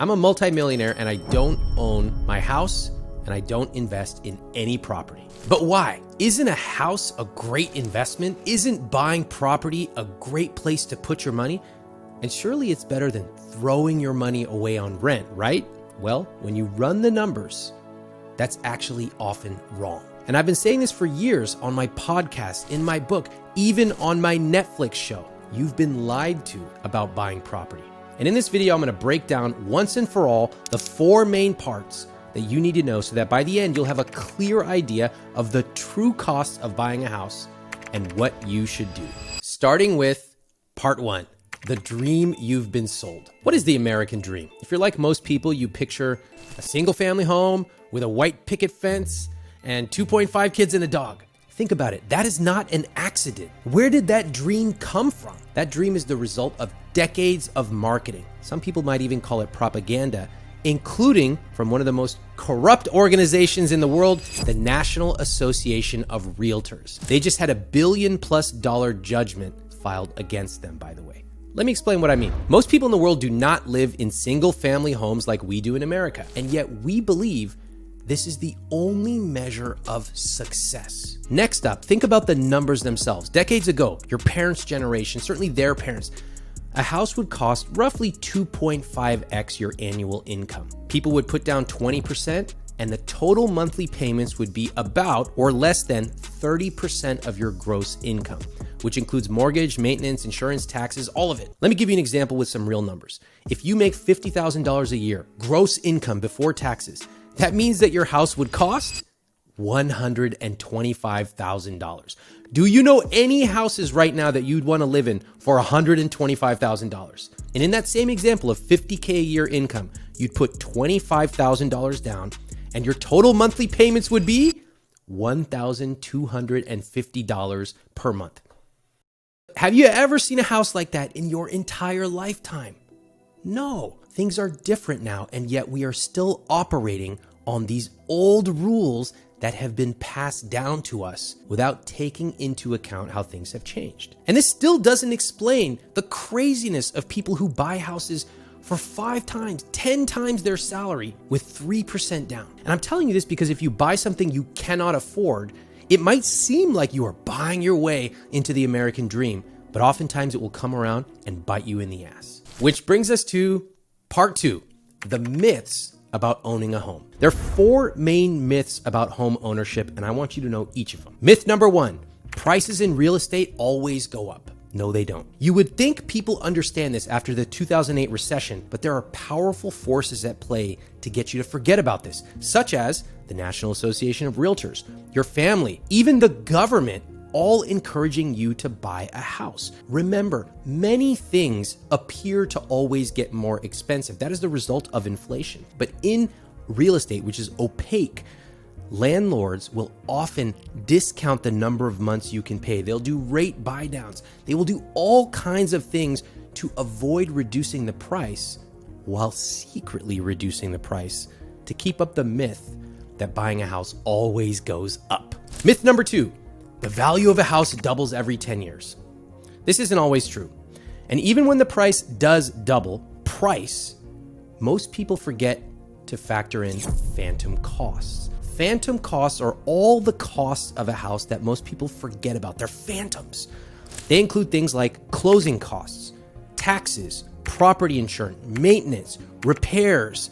I'm a multimillionaire and I don't own my house and I don't invest in any property. But why? Isn't a house a great investment? Isn't buying property a great place to put your money? And surely it's better than throwing your money away on rent, right? Well, when you run the numbers, that's actually often wrong. And I've been saying this for years on my podcast, in my book, even on my Netflix show. You've been lied to about buying property. And in this video, I'm going to break down once and for all the 4 main parts that you need to know so that by the end, you'll have a clear idea of the true costs of buying a house and what you should do. Starting with part 1, the dream you've been sold. What is the American dream? If you're like most people, you picture a single family home with a white picket fence and 2.5 kids and a dog. Think about it. That is not an accident. Where did that dream come from? That dream is the result of decades of marketing. Some people might even call it propaganda, including from one of the most corrupt organizations in the world, the National Association of Realtors. They just had $1 billion+ judgment filed against them, by the way. Let me explain what I mean. Most people in the world do not live in single family homes like we do in America, and yet we believe this is the only measure of success. Next up, think about the numbers themselves. Decades ago, your parents' generation, certainly their parents, a house would cost roughly 2.5x your annual income. People would put down 20%, and the total monthly payments would be about or less than 30% of your gross income, which includes mortgage, maintenance, insurance, taxes, all of it. Let me give you an example with some real numbers. If you make $50,000 a year, gross income before taxes, that means that your house would cost $125,000. Do you know any houses right now that you'd want to live in for $125,000? And in that same example of $50K a year income, you'd put $25,000 down and your total monthly payments would be $1,250 per month. Have you ever seen a house like that in your entire lifetime? No, things are different now, and yet we are still operating on these old rules that have been passed down to us without taking into account how things have changed. And this still doesn't explain the craziness of people who buy houses for 5 times, 10 times their salary with 3% down. And I'm telling you this because if you buy something you cannot afford, it might seem like you are buying your way into the American dream, but oftentimes it will come around and bite you in the ass. Which brings us to part 2, the myths about owning a home. There are 4 main myths about home ownership, and I want you to know each of them. Myth number 1, prices in real estate always go up. No, they don't. You would think people understand this after the 2008 recession, but there are powerful forces at play to get you to forget about this, such as the National Association of Realtors, your family, even the government, all encouraging you to buy a house. Remember, many things appear to always get more expensive. That is the result of inflation. But in real estate, which is opaque, landlords will often discount the number of months you can pay. They'll do rate buy downs. They will do all kinds of things to avoid reducing the price while secretly reducing the price to keep up the myth that buying a house always goes up. Myth number 2, the value of a house doubles every 10 years. This isn't always true. And even when the price does double, most people forget to factor in phantom costs. Phantom costs are all the costs of a house that most people forget about. They're phantoms. They include things like closing costs, taxes, property insurance, maintenance, repairs,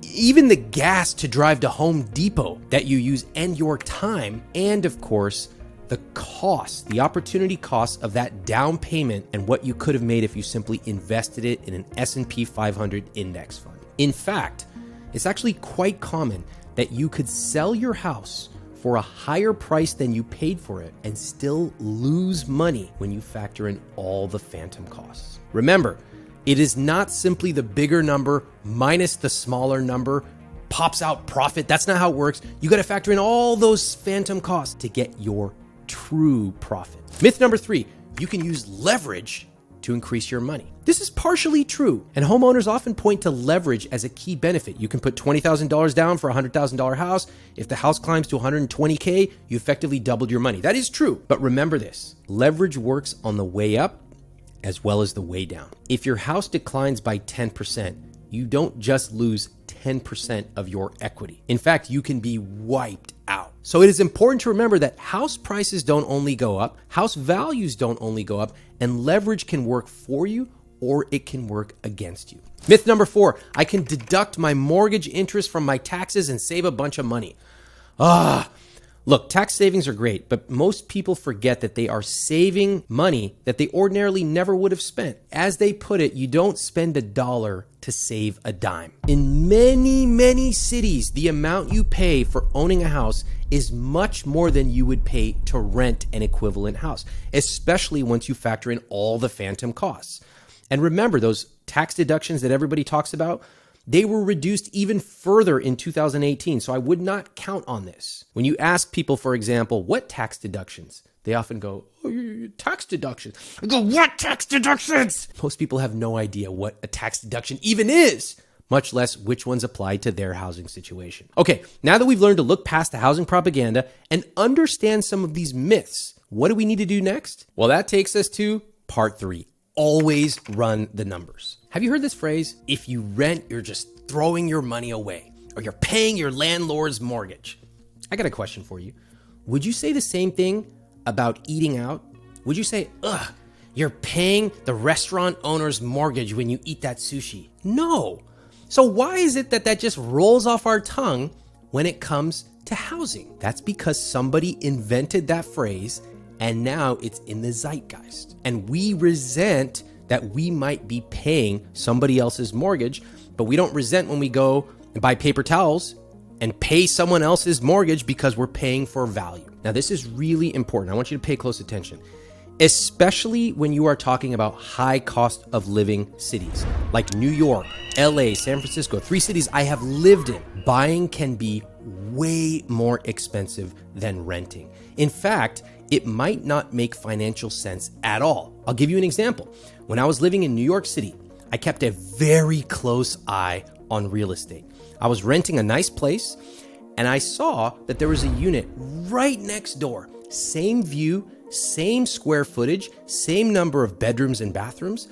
even the gas to drive to Home Depot that you use and your time, and of course, the cost, the opportunity cost of that down payment and what you could have made if you simply invested it in an S&P 500 index fund. In fact, it's actually quite common that you could sell your house for a higher price than you paid for it and still lose money when you factor in all the phantom costs. Remember, it is not simply the bigger number minus the smaller number pops out profit. That's not how it works. You got to factor in all those phantom costs to get your true profit. Myth number 3, you can use leverage to increase your money. This is partially true, and homeowners often point to leverage as a key benefit. You can put $20,000 down for a $100,000 house. If the house climbs to $120K, you effectively doubled your money. That is true, but remember this, leverage works on the way up as well as the way down. If your house declines by 10%, you don't just lose 10% of your equity. In fact, you can be wiped out. So it is important to remember that house prices don't only go up, house values don't only go up, and leverage can work for you or it can work against you. Myth number 4, I can deduct my mortgage interest from my taxes and save a bunch of money. Look, tax savings are great, but most people forget that they are saving money that they ordinarily never would have spent. As they put it, you don't spend $1 to save a dime. In many, many cities, the amount you pay for owning a house is much more than you would pay to rent an equivalent house, especially once you factor in all the phantom costs. And remember, those tax deductions that everybody talks about, they were reduced even further in 2018, so I would not count on this. When you ask people, for example, what tax deductions, they often go, tax deductions. I go, what tax deductions? Most people have no idea what a tax deduction even is, much less which ones apply to their housing situation. Okay, now that we've learned to look past the housing propaganda and understand some of these myths, what do we need to do next? Well, that takes us to part 3. Always run the numbers. Have you heard this phrase? If you rent, you're just throwing your money away, or you're paying your landlord's mortgage. I got a question for you. Would you say the same thing about eating out? Would you say, you're paying the restaurant owner's mortgage when you eat that sushi? No. So why is it that just rolls off our tongue when it comes to housing? That's because somebody invented that phrase and now it's in the zeitgeist. And we resent that we might be paying somebody else's mortgage, but we don't resent when we go and buy paper towels and pay someone else's mortgage because we're paying for value. Now, this is really important. I want you to pay close attention, especially when you are talking about high cost of living cities like New York, LA, San Francisco, 3 cities I have lived in. Buying can be way more expensive than renting. In fact, it might not make financial sense at all. I'll give you an example. When I was living in New York City, I kept a very close eye on real estate. I was renting a nice place and I saw that there was a unit right next door. Same view, same square footage, same number of bedrooms and bathrooms,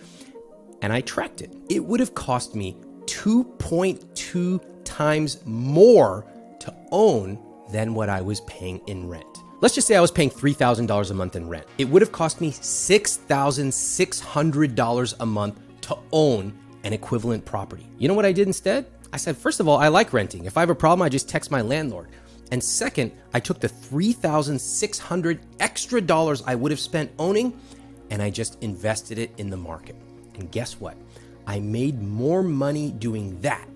and I tracked it. It would have cost me 2.2 times more to own than what I was paying in rent. Let's just say I was paying $3,000 a month in rent. It would have cost me $6,600 a month to own an equivalent property. You know what I did instead? I said, first of all, I like renting. If I have a problem, I just text my landlord. And second, I took the $3,600 extra dollars I would have spent owning and I just invested it in the market. And guess what? I made more money doing that,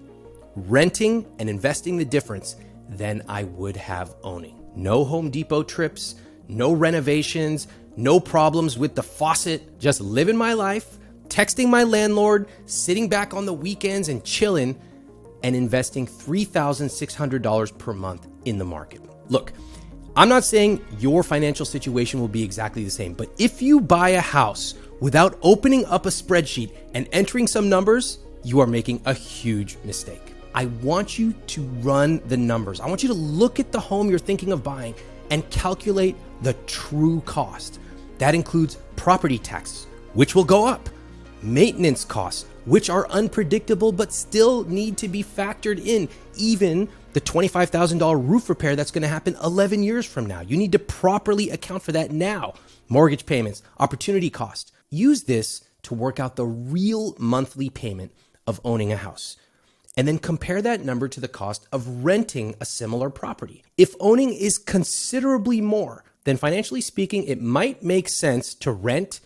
renting and investing the difference, than I would have owning. No Home Depot trips, no renovations, no problems with the faucet, just living my life, texting my landlord, sitting back on the weekends and chilling, and investing $3,600 per month in the market. Look, I'm not saying your financial situation will be exactly the same, but if you buy a house without opening up a spreadsheet and entering some numbers, you are making a huge mistake. I want you to run the numbers. I want you to look at the home you're thinking of buying and calculate the true cost. That includes property taxes, which will go up, maintenance costs, which are unpredictable but still need to be factored in, even the $25,000 roof repair that's going to happen 11 years from now. You need to properly account for that now. Mortgage payments, opportunity cost. Use this to work out the real monthly payment of owning a house. And then compare that number to the cost of renting a similar property. If owning is considerably more, then financially speaking, it might make sense to rent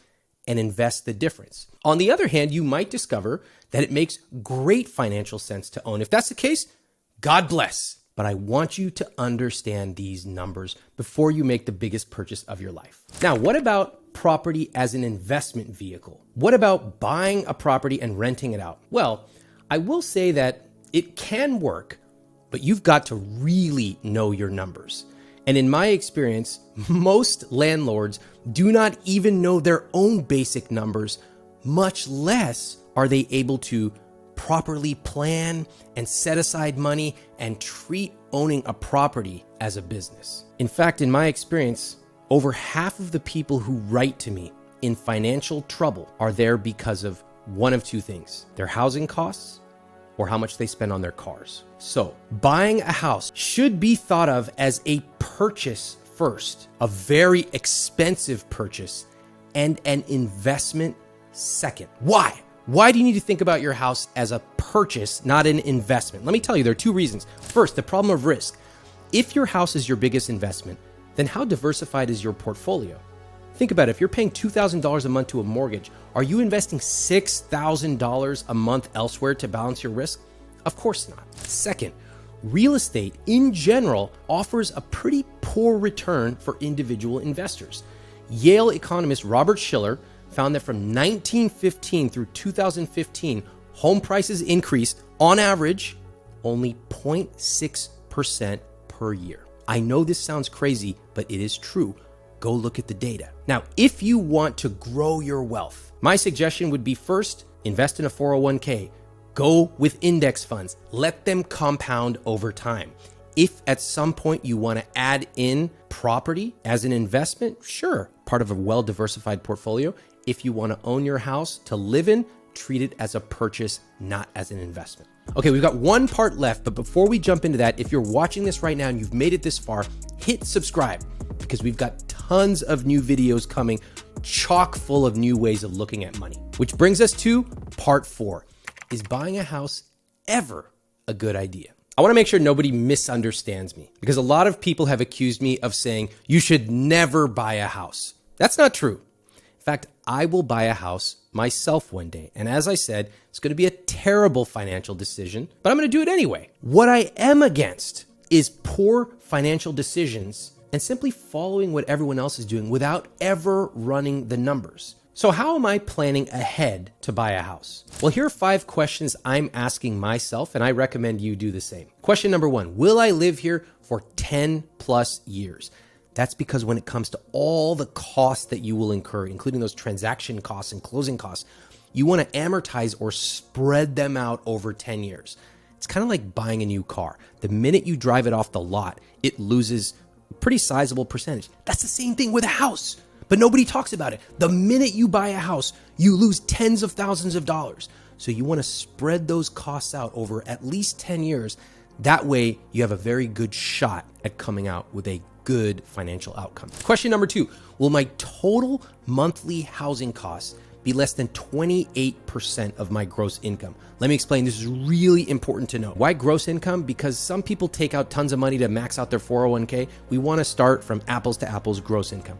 and invest the difference. On the other hand, you might discover that it makes great financial sense to own. If that's the case, God bless. But I want you to understand these numbers before you make the biggest purchase of your life. Now, what about property as an investment vehicle? What about buying a property and renting it out? Well, I will say that it can work, but you've got to really know your numbers. And in my experience, most landlords do not even know their own basic numbers, much less are they able to properly plan and set aside money and treat owning a property as a business. In fact, in my experience, over half of the people who write to me in financial trouble are there because of one of two things: their housing costs or how much they spend on their cars. So buying a house should be thought of as a purchase first, a very expensive purchase, and an investment second. Why? Why do you need to think about your house as a purchase, not an investment? Let me tell you, there are two reasons. First, the problem of risk. If your house is your biggest investment, then how diversified is your portfolio? Think about it. If you're paying $2,000 a month to a mortgage, are you investing $6,000 a month elsewhere to balance your risk? Of course not. Second, real estate in general offers a pretty poor return for individual investors. Yale economist Robert Shiller found that from 1915 through 2015, home prices increased on average only 0.6% per year. I know this sounds crazy, but it is true. Go look at the data. Now, if you want to grow your wealth, my suggestion would be first, invest in a 401k. Go with index funds. Let them compound over time. If at some point you want to add in property as an investment, sure, part of a well-diversified portfolio. If you want to own your house to live in, treat it as a purchase, not as an investment. Okay, we've got one part left, but before we jump into that, if you're watching this right now and you've made it this far, hit subscribe because we've got tons of new videos coming, chock full of new ways of looking at money. Which brings us to part 4. Is buying a house ever a good idea? I want to make sure nobody misunderstands me because a lot of people have accused me of saying you should never buy a house. That's not true. In fact, I will buy a house myself one day. And as I said, it's going to be a terrible financial decision, but I'm going to do it anyway. What I am against is poor financial decisions and simply following what everyone else is doing without ever running the numbers. So how am I planning ahead to buy a house? Well, here are 5 questions I'm asking myself, and I recommend you do the same. Question number 1, will I live here for 10 plus years? That's because when it comes to all the costs that you will incur, including those transaction costs and closing costs, you want to amortize or spread them out over 10 years. It's kind of like buying a new car. The minute you drive it off the lot, it loses a pretty sizable percentage. That's the same thing with a house, but nobody talks about it. The minute you buy a house, you lose tens of thousands of dollars. So you want to spread those costs out over at least 10 years. That way you have a very good shot at coming out with a good financial outcome. Question number 2, will my total monthly housing costs be less than 28% of my gross income? Let me explain. This is really important to know. Why gross income? Because some people take out tons of money to max out their 401k. We want to start from apples to apples gross income.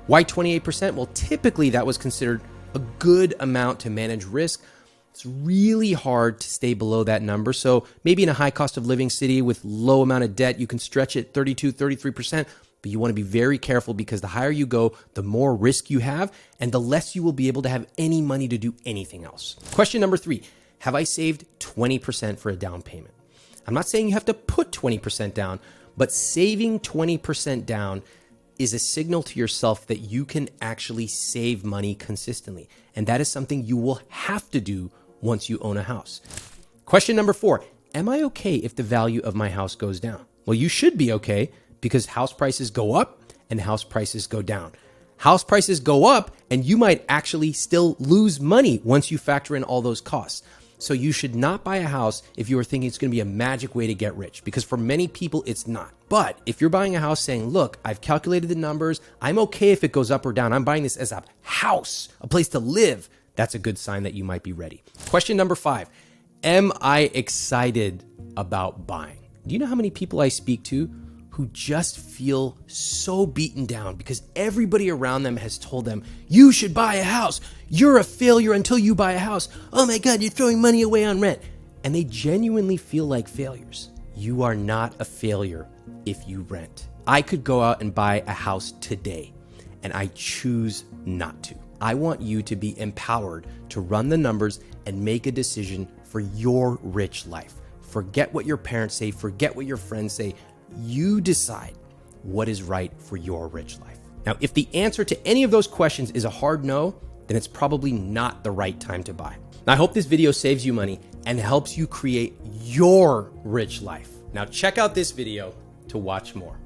Why 28%? Well, typically that was considered a good amount to manage risk. It's really hard to stay below that number. So maybe in a high cost of living city with low amount of debt, you can stretch it 32, 33%, but you want to be very careful because the higher you go, the more risk you have and the less you will be able to have any money to do anything else. Question number 3, have I saved 20% for a down payment? I'm not saying you have to put 20% down, but saving 20% down is a signal to yourself that you can actually save money consistently. And that is something you will have to do once you own a house. Question number 4, am I okay if the value of my house goes down? Well, you should be okay because house prices go up and house prices go down. House prices go up and you might actually still lose money once you factor in all those costs. So you should not buy a house if you are thinking it's going to be a magic way to get rich, because for many people, it's not. But if you're buying a house saying, look, I've calculated the numbers, I'm okay if it goes up or down, I'm buying this as a house, a place to live, that's a good sign that you might be ready. Question number 5, am I excited about buying? Do you know how many people I speak to who just feel so beaten down because everybody around them has told them, you should buy a house. You're a failure until you buy a house. Oh my God, you're throwing money away on rent. And they genuinely feel like failures. You are not a failure if you rent. I could go out and buy a house today, and I choose not to. I want you to be empowered to run the numbers and make a decision for your rich life. Forget what your parents say, forget what your friends say. You decide what is right for your rich life. Now, if the answer to any of those questions is a hard no, then it's probably not the right time to buy. Now, I hope this video saves you money and helps you create your rich life. Now, check out this video to watch more.